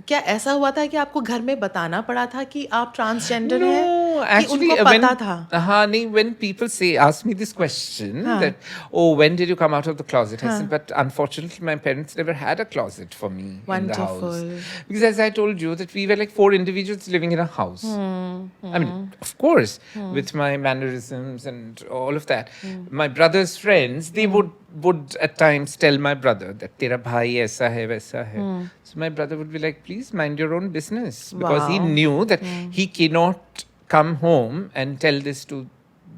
क्या ऐसा हुआ था कि आपको घर में बताना पड़ा था कि आप ट्रांसजेंडर हैं, No, कि actually, उनको पता था? when people ask me this question हाँ, that, oh, when did you come out of the closet? I said, हाँ, but unfortunately, my parents never had a closet for me in the house. Wonderful. Because as I told you, that we were like four individuals living in a house. I mean, of course, with my mannerisms and all of that. My brother's friends, they would at times tell my brother that tera bhai aisa hai, waisa hai. So my brother would be like, please mind your own business. Because he wow! knew that he cannot come home and tell this to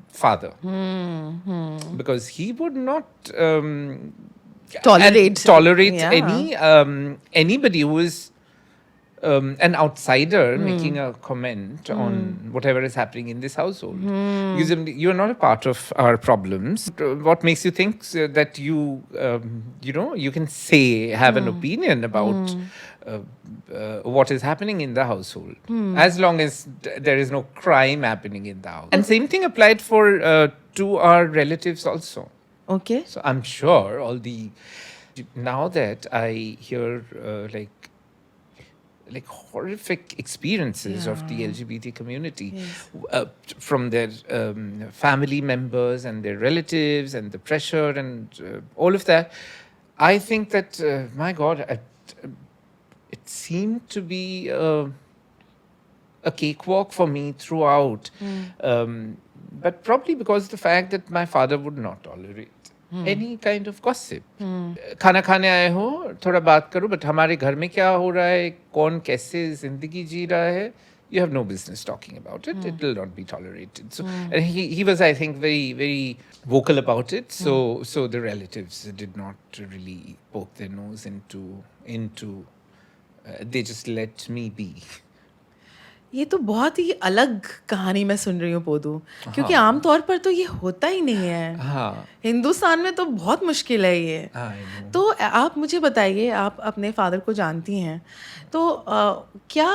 father. Because he would not and tolerate, tolerate या anybody who is an outsider making a comment on whatever is happening in this household. Because you are not a part of our problems. What makes you think that you can say, have an opinion about what is happening in the household? As long as there is no crime happening in the house. And same thing applied for to our relatives also. Okay, So I'm sure all the now that I hear like horrific experiences of the LGBT community Yes. from their family members and their relatives and the pressure and all of that. I think that my God, it seemed to be a cakewalk for me throughout. But probably because of the fact that my father would not tolerate any kind of gossip. खाना खाने आए हो थोड़ा बात करो but हमारे घर में क्या हो रहा है कौन कैसे जिंदगी जी रहा है you have no business talking about it. It will not be tolerated. So and he was, I think, very, very vocal about it. So the relatives did not really poke their nose into they just let me be. ये तो बहुत ही अलग कहानी मैं सुन रही हूँ पोदू, क्योंकि आमतौर पर तो ये होता ही नहीं है। हाँ, हिंदुस्तान में तो बहुत मुश्किल है ये। I know. तो आप मुझे बताइए, आप अपने फादर को जानती हैं, तो क्या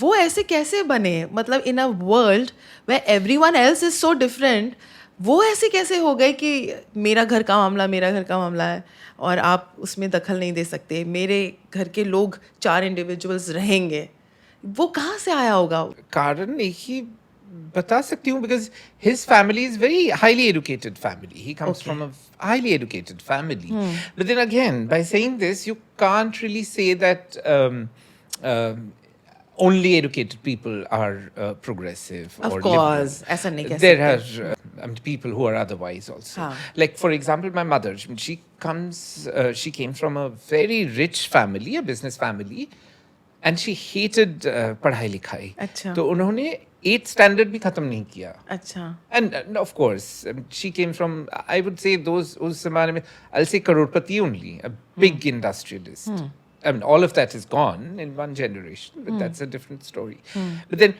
वो ऐसे कैसे बने? मतलब in a world where everyone else is so different, वो ऐसे कैसे हो गए कि मेरा घर का मामला मेरा घर का मामला है और आप उसमें दखल नहीं दे सकते, मेरे घर के लोग 4 इंडिविजुअल्स रहेंगे? वो कहाँ से आया होगा? कारण एक ही बता सकती हूँ because his family is very highly educated family. He comes Okay. from a highly educated family. But then again, by saying this, you can't really say that only educated people are progressive Of or course, liberal. ऐसा नहीं कह There सकते। are people who are otherwise also. हाँ. Like for example, my mother, she came from a very rich family, a business family. And she hated पढ़ाई लिखाई अच्छा। तो उन्होंने 8th स्टैंडर्ड भी खत्म नहीं किया अच्छा। And of course she came from I would say those उस जमाने में आई से करोड़पति only a big industrialist I mean, all of that is gone in one generation, but that's a different story. But then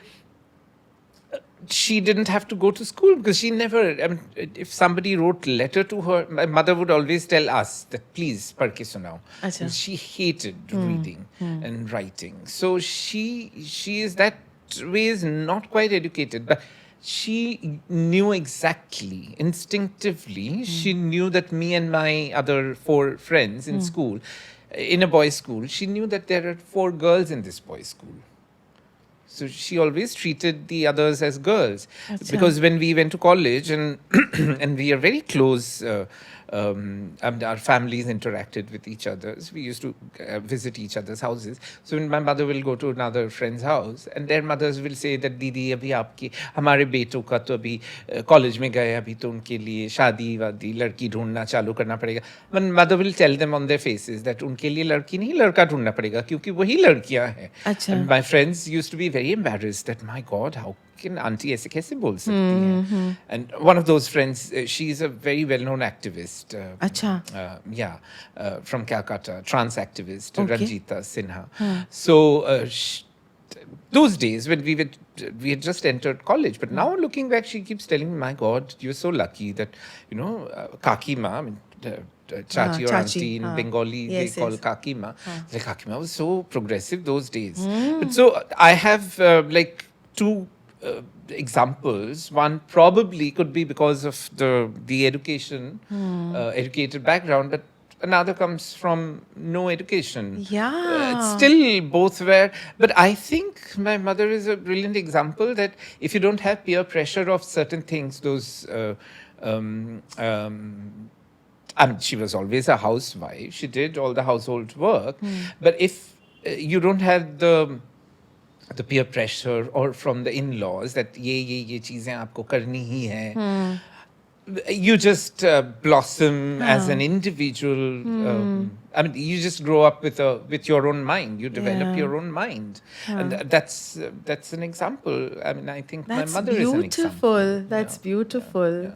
she didn't have to go to school because she never, I mean, if somebody wrote letter to her, my mother would always tell us that please padh ke sunao. Acha. She hated reading and writing. So she is that way is not quite educated, but she knew exactly, instinctively, she knew that me and my other 4 friends in school, in a boys' school, she knew that there are 4 girls in this boys' school. So she always treated the others as girls. Acha. Because when we went to college and and we are very close, and our families interacted with each other. So we used to visit each other's houses. So when my mother will go to another friend's house, and their mothers will say that दीदी अभी आपके हमारे बेटों का तो अभी college में गए अभी तो उनके लिए शादी वादी लड़की ढूंढना चालू करना पड़ेगा. When mother will tell them on their faces that उनके लिए लड़की नहीं लड़का ढूंढना पड़ेगा क्योंकि वही लड़कियां हैं. अच्छा. And my friends used to be very embarrassed that my God, how can auntie ऐसे कैसे बोल सकती हैं? And one of those friends, she's a very well-known activist. अच्छा. From Calcutta, trans activist, Okay. Ranjita Sinha. So those days when we had just entered college, but now looking back, she keeps telling me, "My God, you're so lucky that Kakima." I mean, Chachi or Chachi, auntie in Bengali, Yes, they call yes. Kakima. Like, Kakima was so progressive those days. But so I have like 2 examples. One probably could be because of the education, educated background, but another comes from no education. Yeah. Still, both were. But I think my mother is a brilliant example that if you don't have peer pressure of certain things, those. I mean, she was always a housewife. She did all the household work. But if you don't have the peer pressure or from the in-laws that ये चीजें आपको करनी ही है, you just blossom as an individual. I mean, you just grow up with your own mind. You develop Yeah. your own mind, and that's an example. I mean, I think That's my mother is an example. beautiful. That's Yeah. beautiful. Yeah.